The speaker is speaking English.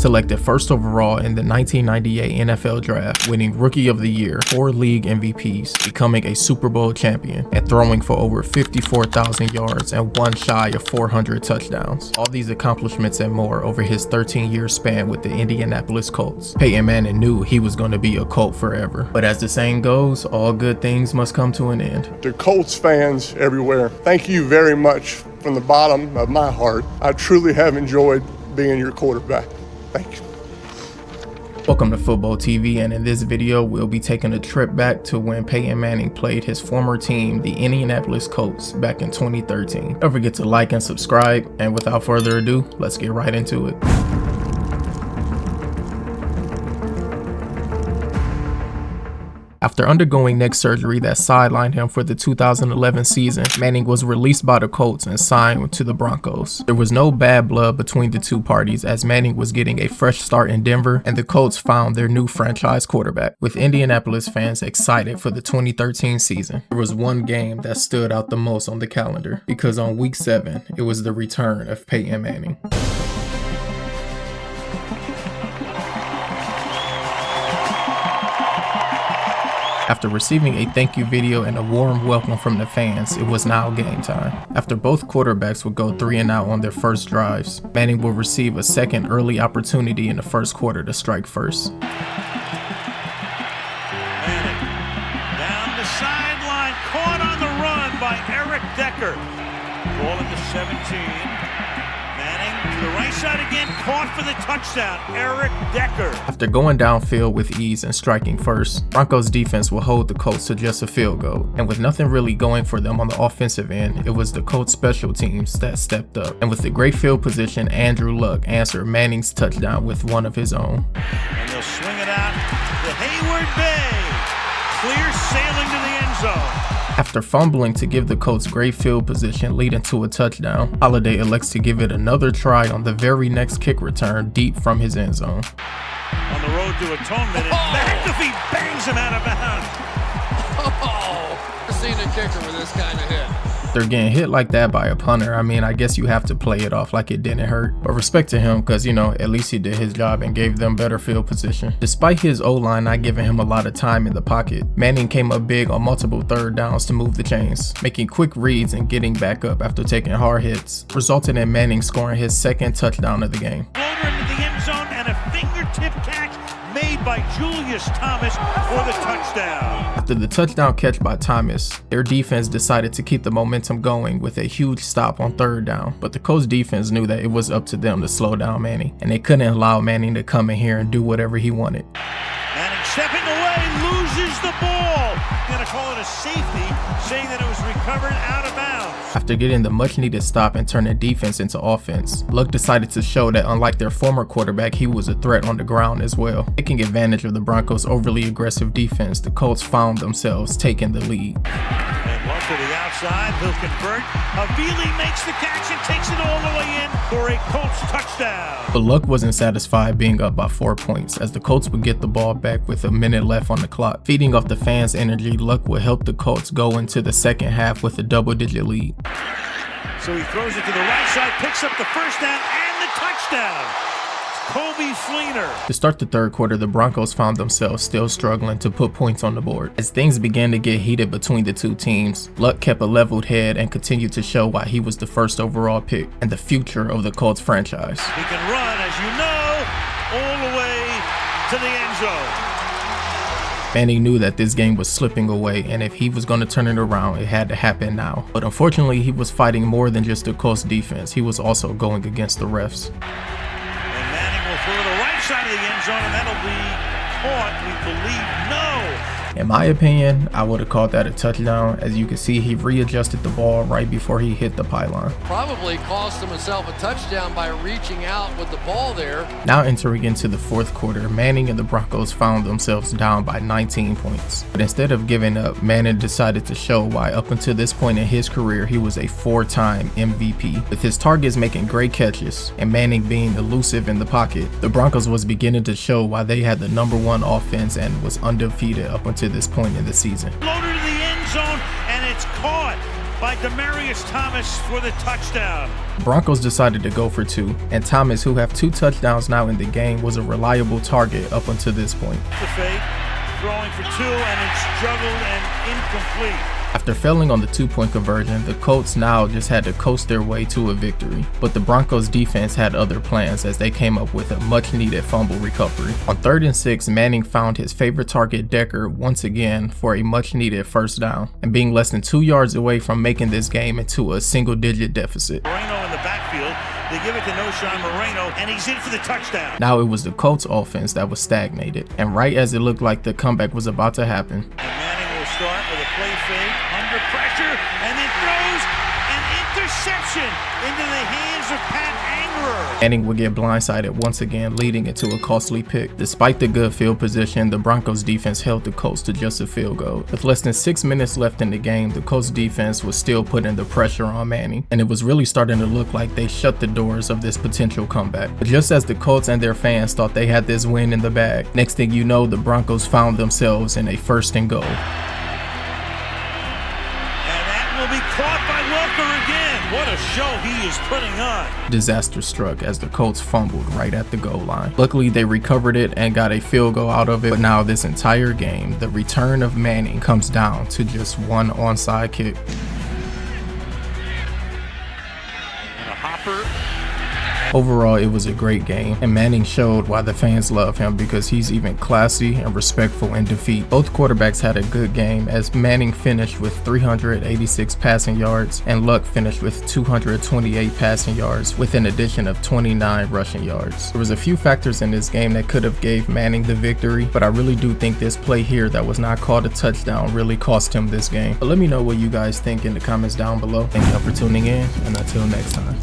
Selected first overall in the 1998 NFL Draft, winning Rookie of the Year, 4 league MVPs, becoming a Super Bowl champion, and throwing for over 54,000 yards and one shy of 400 touchdowns. All these accomplishments and more over his 13-year span with the Indianapolis Colts. Peyton Manning knew he was going to be a Colt forever. But as the saying goes, all good things must come to an end. To Colts fans everywhere, thank you very much from the bottom of my heart. I truly have enjoyed being your quarterback. Thank you. Welcome to Football TV, and in this video we'll be taking a trip back to when Peyton Manning played his former team, the Indianapolis Colts, back in 2013. Don't forget to like and subscribe, and without further ado, let's get right into it. After undergoing neck surgery that sidelined him for the 2011 season, Manning was released by the Colts and signed to the Broncos. There was no bad blood between the two parties, as Manning was getting a fresh start in Denver and the Colts found their new franchise quarterback, with Indianapolis fans excited for the 2013 season. There was one game that stood out the most on the calendar, because on week 7, it was the return of Peyton Manning. After receiving a thank you video and a warm welcome from the fans, it was now game time. After both quarterbacks would go 3 and out on their first drives, Manning will receive a second early opportunity in the first quarter to strike first. Manning down the sideline, caught on the run by Eric Decker. Ball at the 17. Manning to the right side again, caught for the touchdown, Eric Decker. After going downfield with ease and striking first, Broncos defense will hold the Colts to just a field goal. And with nothing really going for them on the offensive end, it was the Colts special teams that stepped up. And with the great field position, Andrew Luck answered Manning's touchdown with one of his own. And they'll swing it out to Hayward Bay. Clear sailing to the end zone. After fumbling to give the Colts great field position leading to a touchdown, Holiday elects to give it another try on the very next kick return deep from his end zone. On the road to atonement, and McAfee bangs him out of bounds. I've seen a kicker with this kind of hit. They're getting hit like that by a punter. I mean, I guess you have to play it off like it didn't hurt. But respect to him, because, you know, at least he did his job and gave them better field position. Despite his O-line not giving him a lot of time in the pocket, Manning came up big on multiple third downs to move the chains, making quick reads and getting back up after taking hard hits, resulting in Manning scoring his second touchdown of the game. Floater into the end zone and a fingertip catch made by Julius Thomas for the touchdown. After the touchdown catch by Thomas, their defense decided to keep the momentum going with a huge stop on third down, but the Colts defense knew that it was up to them to slow down Manning, and they couldn't allow Manning to come in here and do whatever he wanted. Manning stepping away, loses the ball. Gonna call it a safety, saying that it was recovered out of bounds. After getting the much needed stop and turning defense into offense, Luck decided to show that unlike their former quarterback, he was a threat on the ground as well. Taking advantage of the Broncos' overly aggressive defense, the Colts found themselves taking the lead. And Luck to the outside, he'll convert. Havili makes the catch and takes it all the way in for a Colts touchdown. But Luck wasn't satisfied being up by 4 points, as the Colts would get the ball back with a minute left on the clock. Feeding off the fans' energy, Luck would help the Colts go into the second half with a double-digit lead. So he throws it to the right side, picks up the first down and the touchdown. Kobe Fleener. To start the third quarter, the Broncos found themselves still struggling to put points on the board. As things began to get heated between the two teams, Luck kept a leveled head and continued to show why he was the first overall pick and the future of the Colts franchise. He can run, as you know, all the way to the end zone. Manning knew that this game was slipping away, and if he was going to turn it around, it had to happen now. But unfortunately, he was fighting more than just the Colts defense. He was also going against the refs. And Manning will throw to the right side of the end zone, and that'll be caught, we believe, no. In my opinion, I would have called that a touchdown. As you can see, he readjusted the ball right before he hit the pylon. Probably cost himself a touchdown by reaching out with the ball there. Now entering into the fourth quarter, Manning and the Broncos found themselves down by 19 points. But instead of giving up, Manning decided to show why up until this point in his career, he was a 4-time MVP. With his targets making great catches and Manning being elusive in the pocket, the Broncos was beginning to show why they had the #1 offense and was undefeated up until this point in the season. Floater to the end zone, and it's caught by Demaryius Thomas for the touchdown. Broncos decided to go for 2, and Thomas, who have 2 touchdowns now in the game, was a reliable target up until this point. The fake, throwing for 2, and it's juggled and incomplete. After failing on the 2-point conversion, the Colts now just had to coast their way to a victory. But the Broncos defense had other plans as they came up with a much needed fumble recovery. On 3rd and 6, Manning found his favorite target Decker once again for a much needed first down, and being less than 2 yards away from making this game into a single-digit deficit. Moreno in the backfield, they give it to Noshawn Moreno, and he's in for the touchdown. Now it was the Colts offense that was stagnated, and right as it looked like the comeback was about to happen, Manning will start with a play fake, under pressure, and then throws an interception into the hands of Pat Angler. Manning would get blindsided once again, leading it to a costly pick. Despite the good field position, the Broncos defense held the Colts to just a field goal. With less than 6 minutes left in the game, the Colts defense was still putting the pressure on Manning, and it was really starting to look like they shut the doors of this potential comeback. But just as the Colts and their fans thought they had this win in the bag, next thing you know, the Broncos found themselves in a 1st and goal. Will be caught by Welker again. What a show he is putting on. Disaster struck as the Colts fumbled right at the goal line. Luckily, they recovered it and got a field goal out of it, but now this entire game, the return of Manning comes down to just one onside kick. And a hopper. Overall, it was a great game, and Manning showed why the fans love him because he's even classy and respectful in defeat. Both quarterbacks had a good game as Manning finished with 386 passing yards and Luck finished with 228 passing yards with an addition of 29 rushing yards. There was a few factors in this game that could have gave Manning the victory, but I really do think this play here that was not called a touchdown really cost him this game. But let me know what you guys think in the comments down below. Thank you for tuning in, and until next time.